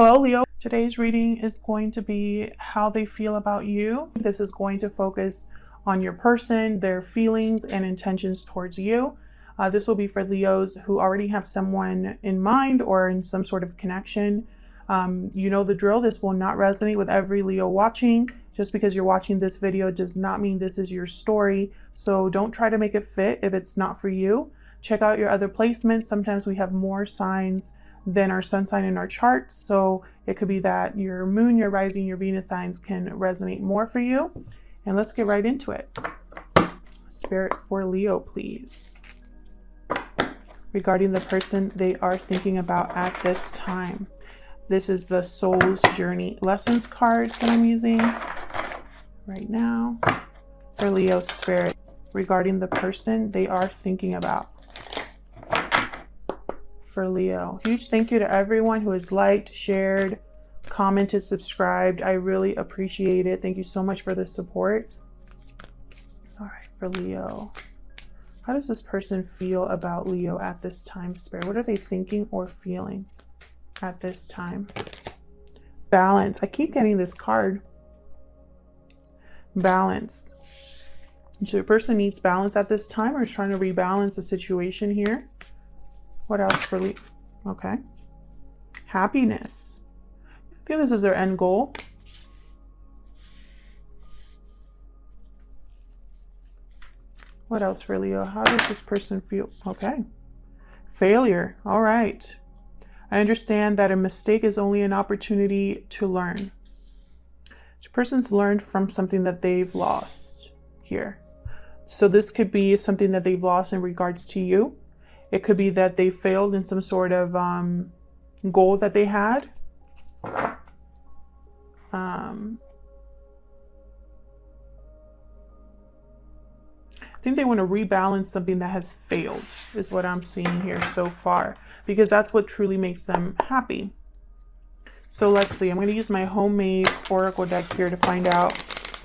Hello, Leo. Today's reading is going to be how they feel about you. This is going to focus on your person, their feelings and intentions towards you. This will be for Leos who already have someone in mind or in some sort of connection. You know the drill. This will not resonate with every Leo watching. Just because you're watching this video does not mean this is your story. So don't try to make it fit if it's not for you. Check out your other placements. Sometimes we have more signs than our sun sign in our charts. So it could be that your moon, your rising, your Venus signs can resonate more for you. And let's get right into it. Spirit for Leo, please. Regarding the person they are thinking about at this time. This is the Soul's Journey Lessons cards that I'm using right now for Leo Spirit. Regarding the person they are thinking about. For Leo. Huge thank you to everyone who has liked, shared, commented, subscribed. I really appreciate it. Thank you so much for the support. All right, for Leo. How does this person feel about Leo at this time, Spirit? What are they thinking or feeling at this time? Balance. I keep getting this card. Balance. So the person needs balance at this time or is trying to rebalance the situation here. What else for Leo? Okay. Happiness. I think this is their end goal. What else for Leo? How does this person feel? Okay. Failure. All right. I understand that a mistake is only an opportunity to learn. This person's learned from something that they've lost here. So this could be something that they've lost in regards to you. It could be that they failed in some sort of goal that they had. I think they want to rebalance something that has failed, is what I'm seeing here so far, because that's what truly makes them happy. So let's see. I'm going to use my homemade oracle deck here to find out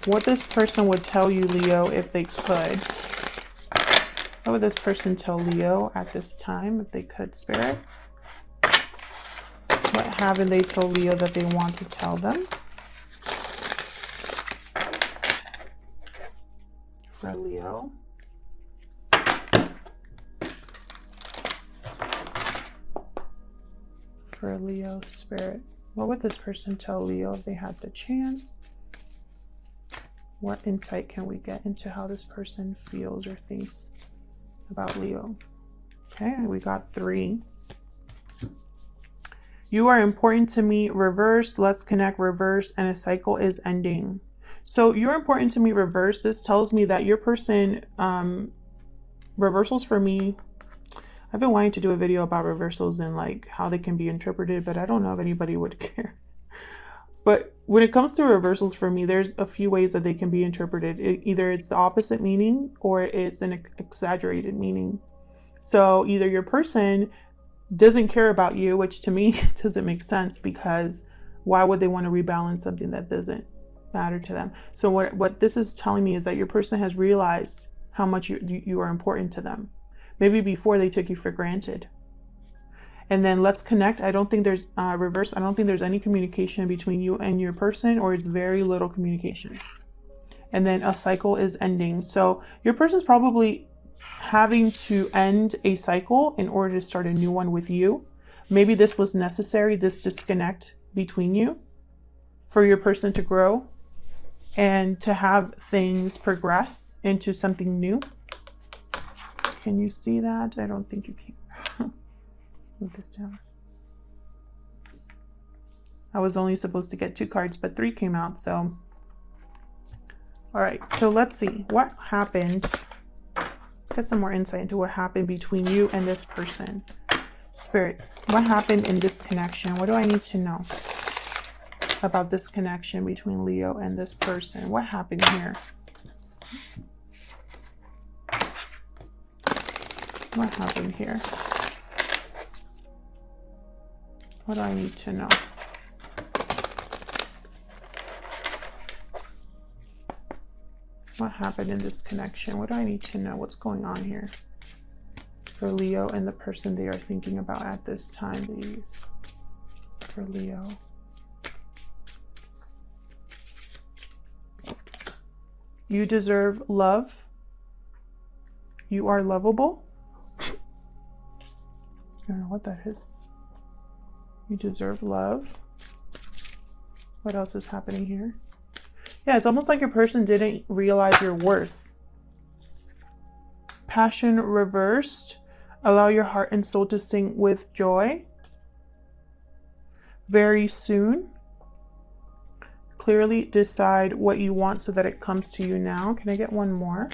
what this person would tell you, Leo, if they could. What would this person tell Leo at this time, if they could, Spirit? What haven't they told Leo that they want to tell them? For Leo. For Leo, Spirit. What would this person tell Leo if they had the chance? What insight can we get into how this person feels or thinks about Leo? Okay, we got 3. You are important to me, reversed. Let's connect, reverse, and a cycle is ending. So you're important to me, reversed. This tells me that your person, reversals for me, I've been wanting to do a video about reversals and like how they can be interpreted, but I don't know if anybody would care. But when it comes to reversals for me, there's a few ways that they can be interpreted. Either it's the opposite meaning or it's an exaggerated meaning. So either your person doesn't care about you, which to me doesn't make sense, because why would they want to rebalance something that doesn't matter to them? So what this is telling me is that your person has realized how much you are important to them. Maybe before they took you for granted. And then let's connect. I don't think there's reverse. I don't think there's any communication between you and your person, or it's very little communication. And then a cycle is ending. So your person's probably having to end a cycle in order to start a new one with you. Maybe this was necessary, this disconnect between you, for your person to grow and to have things progress into something new. Can you see that? I don't think you can. Move this down. I was only supposed to get 2 cards, but 3 came out, so. All right, so let's see what happened. Let's get some more insight into what happened between you and this person. Spirit, what happened in this connection? What do I need to know about this connection between Leo and this person? What happened here? What happened here? What do I need to know? What happened in this connection? What do I need to know? What's going on here for Leo and the person they are thinking about at this time, please? for Leo. You deserve love. You are lovable. I don't know what that is. You deserve love. What else is happening here? Yeah, it's almost like your person didn't realize your worth. Passion reversed. Allow your heart and soul to sing with joy. Very soon. Clearly decide what you want so that it comes to you now. Can I get one more?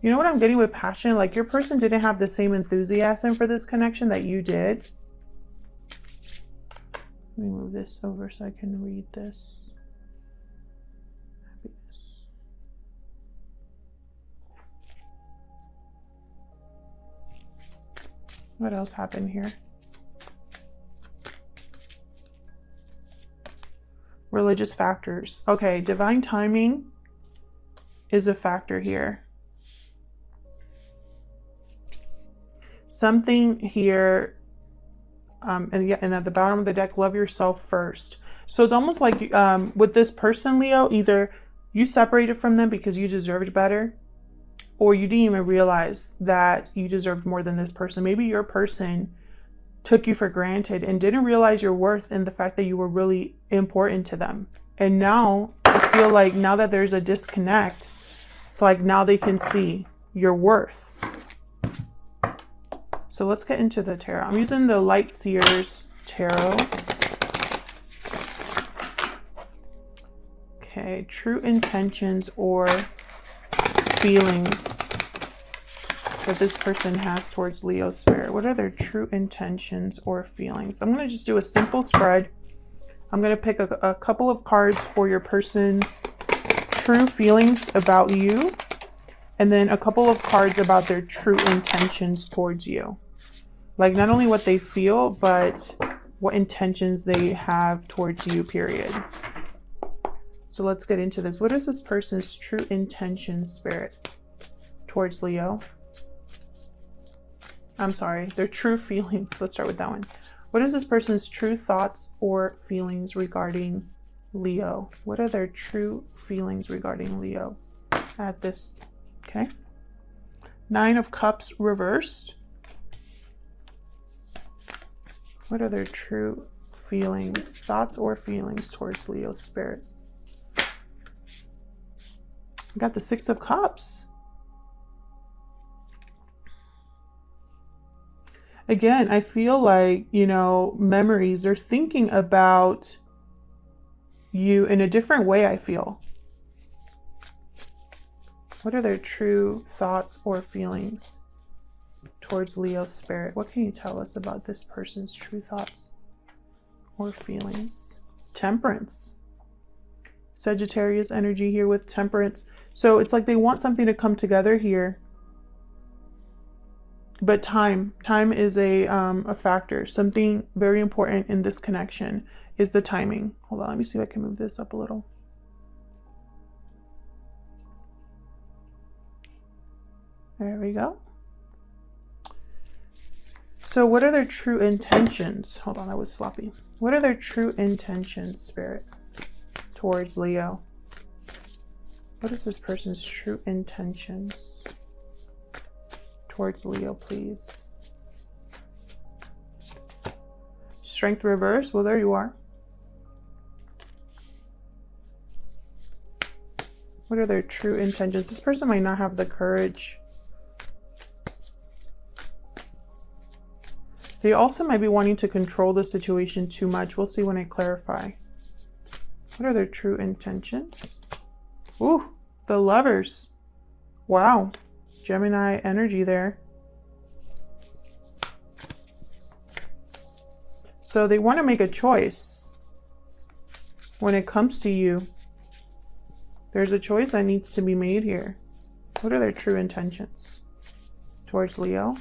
You know what I'm getting with passion? Like your person didn't have the same enthusiasm for this connection that you did. Let me move this over so I can read this. Happiness. What else happened here? Religious factors. Okay, divine timing is a factor here. Something here, and at the bottom of the deck, love yourself first. So it's almost like with this person, Leo, either you separated from them because you deserved better, or you didn't even realize that you deserved more than this person. Maybe your person took you for granted and didn't realize your worth and the fact that you were really important to them. And now I feel like now that there's a disconnect, it's like now they can see your worth. So let's get into the tarot. I'm using the Light Seers Tarot. Okay, true intentions or feelings that this person has towards Leo spirit. What are their true intentions or feelings? I'm going to just do a simple spread. I'm going to pick a couple of cards for your person's true feelings about you, and then a couple of cards about their true intentions towards you. Like not only what they feel, but what intentions they have towards you, period. So let's get into this. What is this person's true intention, spirit, towards Leo? I'm sorry, their true feelings. Let's start with that one. What is this person's true thoughts or feelings regarding Leo? What are their true feelings regarding Leo at this? Okay. 9 of Cups reversed. What are their true feelings, thoughts or feelings towards Leo spirit? We got the 6 of Cups. Again, I feel like, you know, memories, they're thinking about you in a different way, I feel. What are their true thoughts or feelings towards Leo spirit? What can you tell us about this person's true thoughts or feelings? Temperance. Sagittarius energy here with Temperance. So it's like they want something to come together here. But time is a factor. Something very important in this connection is the timing. Hold on, let me see if I can move this up a little. There we go. So what are their true intentions? Hold on, that was sloppy. What are their true intentions, spirit, towards Leo? What is this person's true intentions towards Leo, please? Strength reverse. Well, there you are. What are their true intentions? This person might not have the courage. They also might be wanting to control the situation too much. We'll see when I clarify. What are their true intentions? Ooh, the Lovers. Wow. Gemini energy there. So they want to make a choice. When it comes to you, there's a choice that needs to be made here. What are their true intentions towards Leo?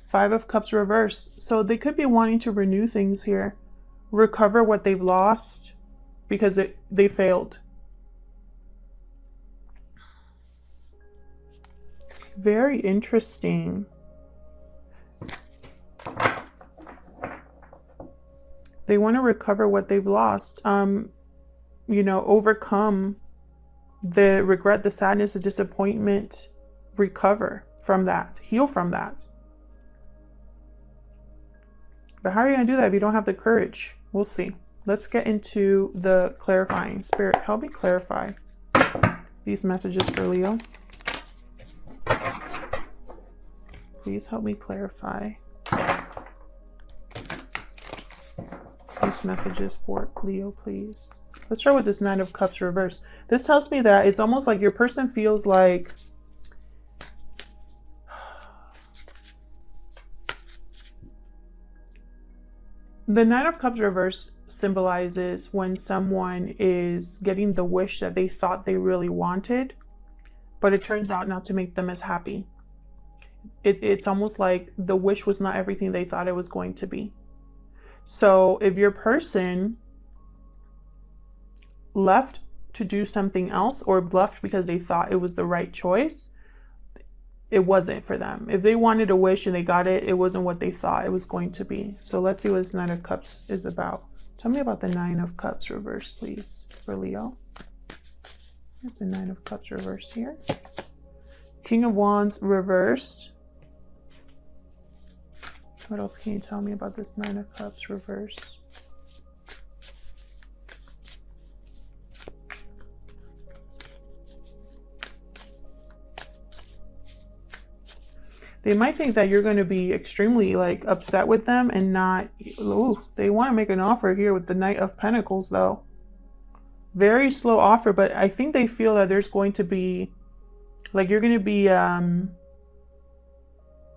5 of Cups reverse. So they could be wanting to renew things here. Recover what they've lost because they failed. Very interesting. They want to recover what they've lost. You know, overcome the regret, the sadness, the disappointment, recover from that, heal from that. But how are you going to do that if you don't have the courage? We'll see. Let's get into the clarifying. Spirit, help me clarify these messages for Leo. Please help me clarify these messages for Leo, please. Let's start with this Nine of Cups reverse. This tells me that it's almost like your person feels like the Nine of Cups reverse symbolizes when someone is getting the wish that they thought they really wanted, but it turns out not to make them as happy. It's almost like the wish was not everything they thought it was going to be. So if your person left to do something else or left because they thought it was the right choice, it wasn't for them. If they wanted a wish and they got it, it wasn't what they thought it was going to be. So let's see what this Nine of Cups is about. Tell me about the Nine of Cups reverse, please, for Leo. There's the Nine of Cups reverse here. King of Wands reversed. What else can you tell me about this Nine of Cups reverse? They might think that you're going to be extremely like upset with them and not, ooh, they want to make an offer here with the Knight of Pentacles though. Very slow offer, but I think they feel that there's going to be, like you're going to be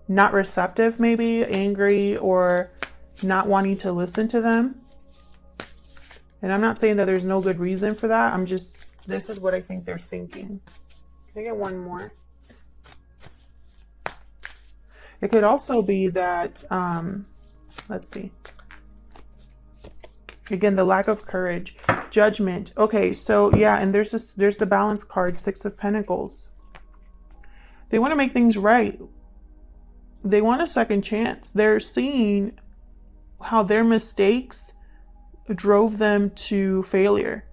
not receptive, maybe angry or not wanting to listen to them. And I'm not saying that there's no good reason for that. I'm just, this is what I think they're thinking. Can I get one more? It could also be that, let's see. Again, the lack of courage, judgment. Okay, so yeah, and there's the Balance card, Six of Pentacles. They want to make things right. They want a second chance. They're seeing how their mistakes drove them to failure.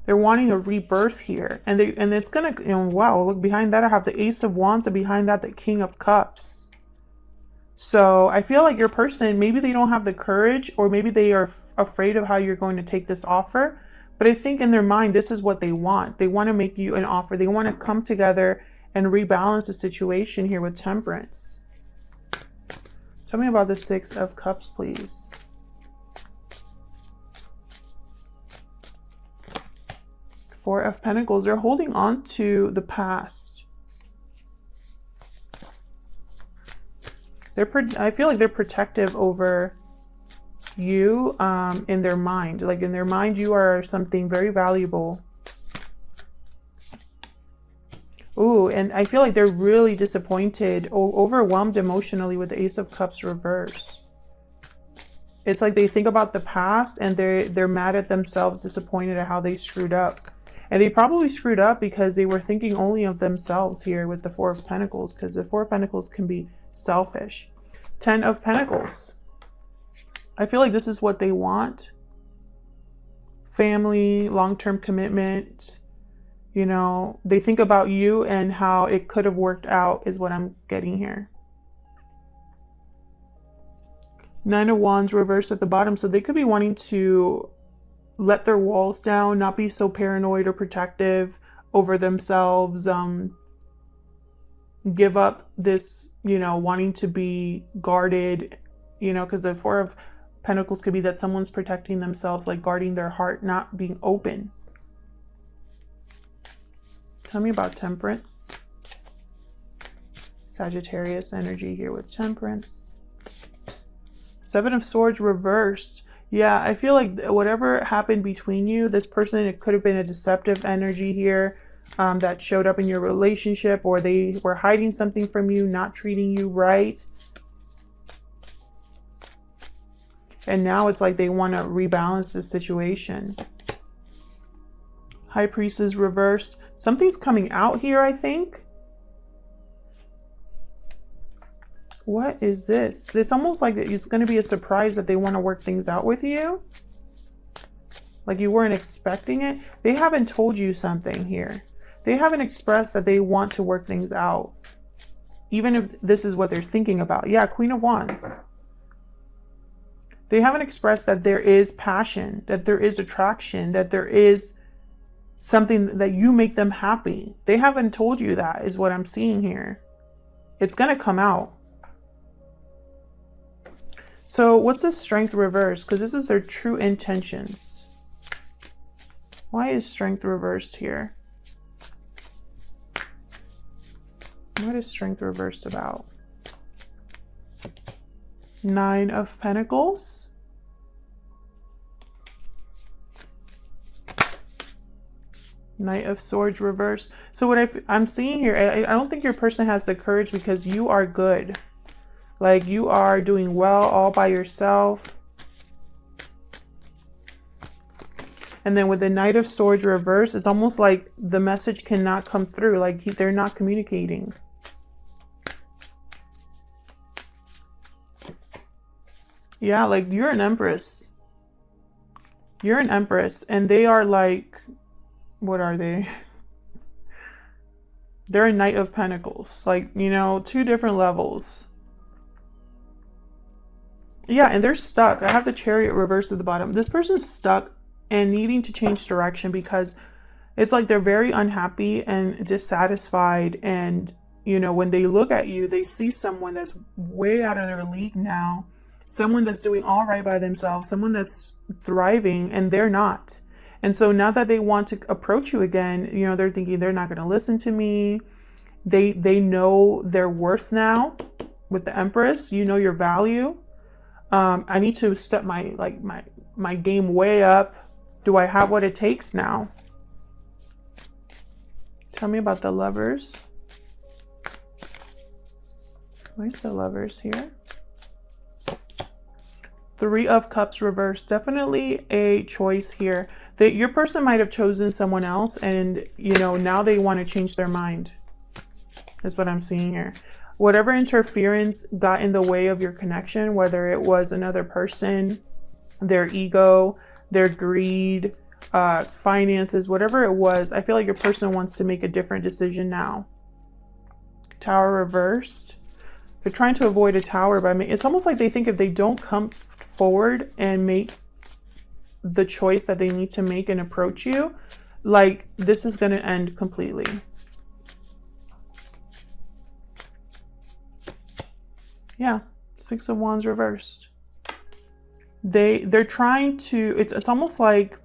They're wanting a rebirth here. And it's gonna, you know, wow, look, behind that I have the Ace of Wands, and behind that the King of Cups. So I feel like your person, maybe they don't have the courage, or maybe they are afraid of how you're going to take this offer. But I think in their mind, this is what they want. They want to make you an offer. They want to come together and rebalance the situation here with Temperance. Tell me about the Six of Cups, please. Four of Pentacles. They're holding on to the past. I feel like they're protective over you in their mind. Like in their mind, you are something very valuable. Ooh, and I feel like they're really disappointed, overwhelmed emotionally with the Ace of Cups reverse. It's like they think about the past and they're mad at themselves, disappointed at how they screwed up. And they probably screwed up because they were thinking only of themselves here with the Four of Pentacles, because the Four of Pentacles can be selfish. 10 of Pentacles. I feel like this is what they want. Family, long-term commitment. You know, they think about you and how it could have worked out is what I'm getting here. Nine of Wands reversed at the bottom. So they could be wanting to let their walls down, not be so paranoid or protective over themselves, give up this, you know, wanting to be guarded, you know, because the Four of Pentacles could be that someone's protecting themselves, like guarding their heart, not being open. Tell me about Temperance. Sagittarius energy here with Temperance. Seven of Swords reversed. Yeah, I feel like whatever happened between you, this person, it could have been a deceptive energy here that showed up in your relationship, or they were hiding something from you, not treating you right. And now it's like they want to rebalance the situation. High Priestess reversed. Something's coming out here, I think. What is this? It's almost like it's going to be a surprise that they want to work things out with you. Like you weren't expecting it. They haven't told you something here. They haven't expressed that they want to work things out. Even if this is what they're thinking about. Yeah, Queen of Wands. They haven't expressed that there is passion, that there is attraction, that there is something that you make them happy. They haven't told you that, is what I'm seeing here. It's going to come out. So what's the Strength reversed? Because this is their true intentions. Why is Strength reversed here? What is Strength reversed about? Nine of Pentacles. Knight of Swords reversed. So what I'm seeing here, I don't think your person has the courage because you are good. Like you are doing well all by yourself. And then with the Knight of Swords reversed, it's almost like the message cannot come through. Like they're not communicating. Yeah, like you're an Empress. You're an Empress. And they are like, what are they? They're a Knight of Pentacles. Like, you know, two different levels. Yeah, and they're stuck. I have the Chariot reversed at the bottom. This person's stuck and needing to change direction because it's like they're very unhappy and dissatisfied. And, you know, when they look at you, they see someone that's way out of their league now. Someone that's doing all right by themselves, someone that's thriving, and they're not. And so now that they want to approach you again, you know, they're thinking they're not going to listen to me. They know their worth now with the Empress. You know your value. I need to step my game way up. Do I have what it takes now? Tell me about the Lovers. Where's the Lovers here? Three of Cups reversed. Definitely a choice here. That your person might have chosen someone else and, you know, now they want to change their mind. That's what I'm seeing here. Whatever interference got in the way of your connection, whether it was another person, their ego, their greed, finances, whatever it was, I feel like your person wants to make a different decision now. Tower reversed. They're trying to avoid a tower by it's almost like they think if they don't come forward and make the choice that they need to make and approach you, like this is going to end completely. Yeah, Six of Wands reversed. They're trying to, it's almost like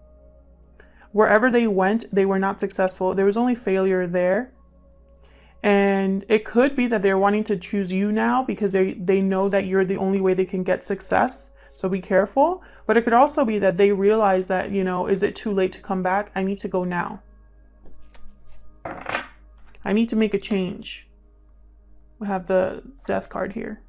wherever they went, they were not successful. There was only failure there. And it could be that they're wanting to choose you now because they know that you're the only way they can get success. So be careful. But it could also be that they realize that, you know, is it too late to come back? I need to go now. I need to make a change. We have the Death card here.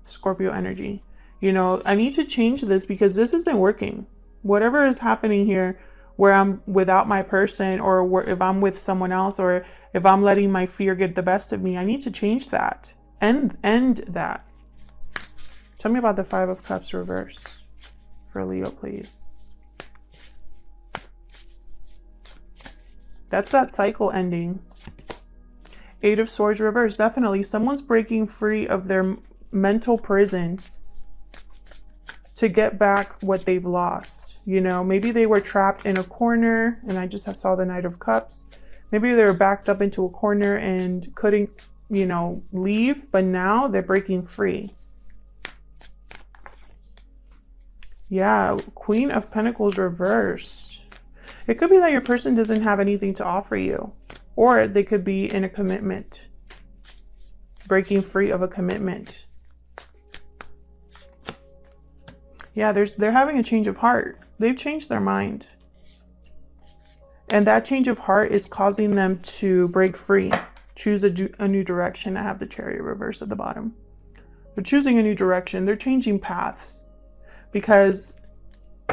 Scorpio energy. You know, I need to change this because this isn't working. Whatever is happening here, where I'm without my person, or if I'm with someone else, or if I'm letting my fear get the best of me, I need to change that. End that. Tell me about the Five of Cups reverse for Leo, please. That's that cycle ending. Eight of Swords reverse. Definitely someone's breaking free of their mental prison to get back what they've lost. You know, maybe they were trapped in a corner, and I just saw the Knight of Cups. Maybe they were backed up into a corner and couldn't, you know, leave, but now they're breaking free. Yeah, Queen of Pentacles reversed. It could be that your person doesn't have anything to offer you, or they could be in a commitment, breaking free of a commitment. Yeah, they're having a change of heart. They've changed their mind. And that change of heart is causing them to break free, choose a new direction. I have the Chariot reverse at the bottom. They're choosing a new direction. They're changing paths because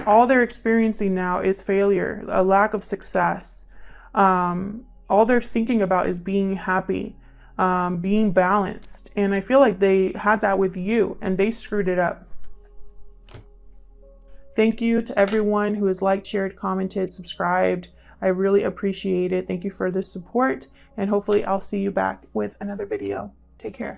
all they're experiencing now is failure, a lack of success. All they're thinking about is being happy. being balanced. And I feel like they had that with you and they screwed it up. Thank you to everyone who has liked, shared, commented, subscribed. I really appreciate it. Thank you for the support, and hopefully I'll see you back with another video. Take care.